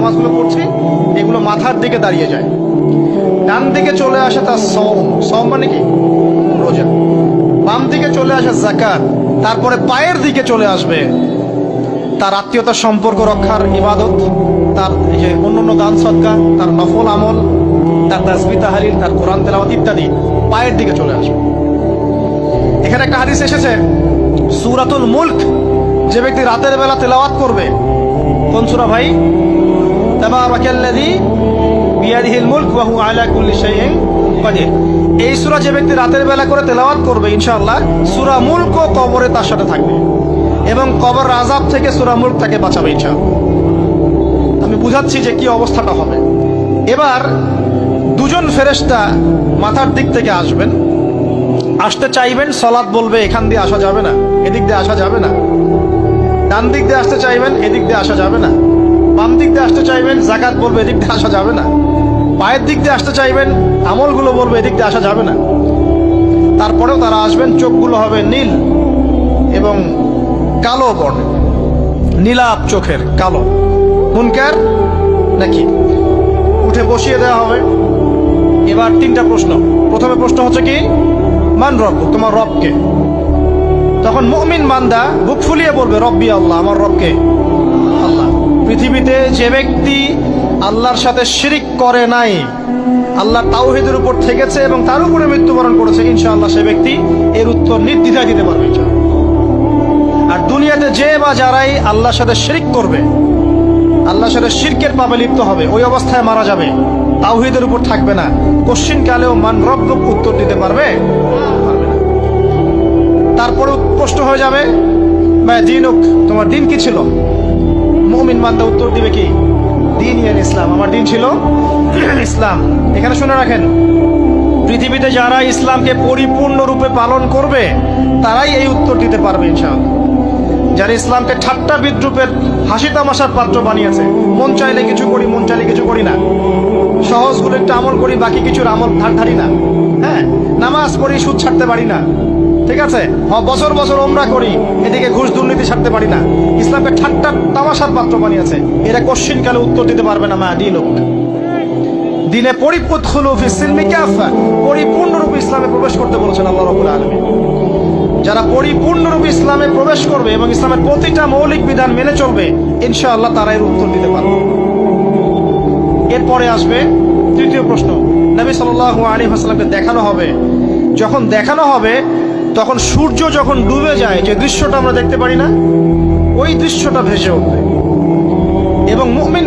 নামাজগুলো পড়ছি এগুলো মাথার দিকে দাঁড়িয়ে যায়। ডান দিকে চলে আসে তার সওম মানে কি? রোজা। বাম দিকে চলে আসে যাকাত। তারপরে পায়ের দিকে চলে আসবে তার আত্মীয়তার সম্পর্ক রক্ষার ইবাদত, তার এই যে অন্যান্য দান সদকা, তার নফল আমল, তার তাসবিহ তাহলিল, তার কোরআন তেলাওয়াত ইত্যাদি পায়ের দিকে চলে আসবে। এখানে একটা হাদিস এসেছে, সূরাতুল মুলক যে ব্যক্তি রাতের বেলা তেলাওয়াত করবে, কোন সূরা ভাই? তাবারাকাল্লাযী বিয়াদিহিল মুলক ওয়া হুয়া আলা কুল্লি শাইইন কাদির। এই সূরা যে ব্যক্তি রাতের বেলা করে তেলাওয়াত করবে, ইনশাআল্লাহ সূরা মুলক কবরে তার সাথে থাকবে এবং কবর আযাব থেকে সূরা মুলক তাকে বাঁচাবে ইনশাআল্লাহ। আমি বুঝাচ্ছি যে কি অবস্থাটা হবে। এবার দুজন ফেরেশতা মাথার দিক থেকে আসবেন, আসতে চাইবেন, সালাত বলবে এখান দিয়ে আসা যাবে না, এদিক দিয়ে আসা যাবে না। ডান দিক দিয়ে আসতে চাইবেন, এদিক দিয়ে আসা যাবে না। বাম দিক দিয়ে আসতে চাইবেন, যাকাত বলবে এদিক দিয়ে আসা যাবে না। পায়ের দিক দিয়ে আসতে চাইবেন, আমলগুলো বলবে এদিক দিয়ে আসা যাবে না। তারপরেও তারা আসবেন, চোখগুলো হবে নীল এবং কালো বর্ণের, নীলাপ চোখের, কালো। মুনকার নাকি? উঠে বসিয়ে দেওয়া হবে। এবার তিনটা প্রশ্ন। প্রথমে প্রশ্ন হচ্ছে কি, মান রব, তোমার রবকে? তখন মুমিন বান্দা বুক ফুলিয়ে বলবে রব্বি আল্লাহ, আমার রবকে আল্লাহ। পৃথিবীতে যে ব্যক্তি আল্লাহর সাথে শিরিক করে নাই, আল্লাহ তাওহীদের উপর থেকেছে এবং তার উপরে মৃত্যুবরণ করেছে, ইনশাআল্লাহ সে ব্যক্তি এর উত্তর নির্দ্বিধায় দিতে পারবে ইনশাআল্লাহ। আর দুনিয়াতে যে বা যারাই আল্লাহর সাথে শিরিক করবে, আল্লাহর সাথে শিরকের পাপে লিপ্ত হবে, ওই অবস্থায় মারা যাবে, তাওহীদের উপর থাকবে না, কোশ্চিন কালেও মান রব্বুক উত্তর দিতে পারবে না। তারপরে প্রশ্ন হয়ে যাবে মা দীনুক, তোমার দিন কি ছিল? মুমিন বান্দা উত্তর দিবে কি? দিন ইয়াল ইসলাম, আমার দিন ছিল ইসলাম। এখানে শুনে রাখেন, পৃথিবীতে যারা ইসলামকে পরিপূর্ণরূপে পালন করবে তারাই এই উত্তর দিতে পারবে ইনশাআল্লাহ। যারা ইসলামকে ঠাট্টা বিদ্রুপের হাসি তামাশার পাত্র বানিয়েছে, মন চাইলে কিছু করি, মন চাইলে কিছু করি না, সহজগুলো একটু আমল করি, বাকি কিছুর আমল ধারি না, হ্যাঁ, নামাজ পড়ি, সুদ ছাড়তে পারি না, ঠিক আছে, বছর বছর ওমরা করি, এদিকে ঘুষ দুর্নীতি ছাড়তে পারি না, ইসলামকে ঠাট্টা তামাশার পাত্র বানিয়েছে, এরা কোশ্চিন কালে উত্তর দিতে পারবে না মা দীনুক। দিনে পরিপূর্ণরূপে ইসলামে প্রবেশ করতে বলেছেন আল্লাহ রাব্বুল আলামিন। যারা পরিপূর্ণরূপে ইসলামে প্রবেশ করবে এবং ইসলামের প্রতিটা মৌলিক বিধান মেনে চলবে, ইনশাআল্লাহ তারা এর উত্তর দিতে পারবে। এরপরে আসবে তৃতীয় প্রশ্ন। নবী সাল্লাল্লাহু আলাইহি ওয়াসাল্লামকে দেখানো হবে, যখন দেখানো হবে তখন সূর্য যখন ডুবে যায়, যে দৃশ্যটা আমরা দেখতে পারি না, ওই দৃশ্যটা ভেসে উঠবে এবং মুমিন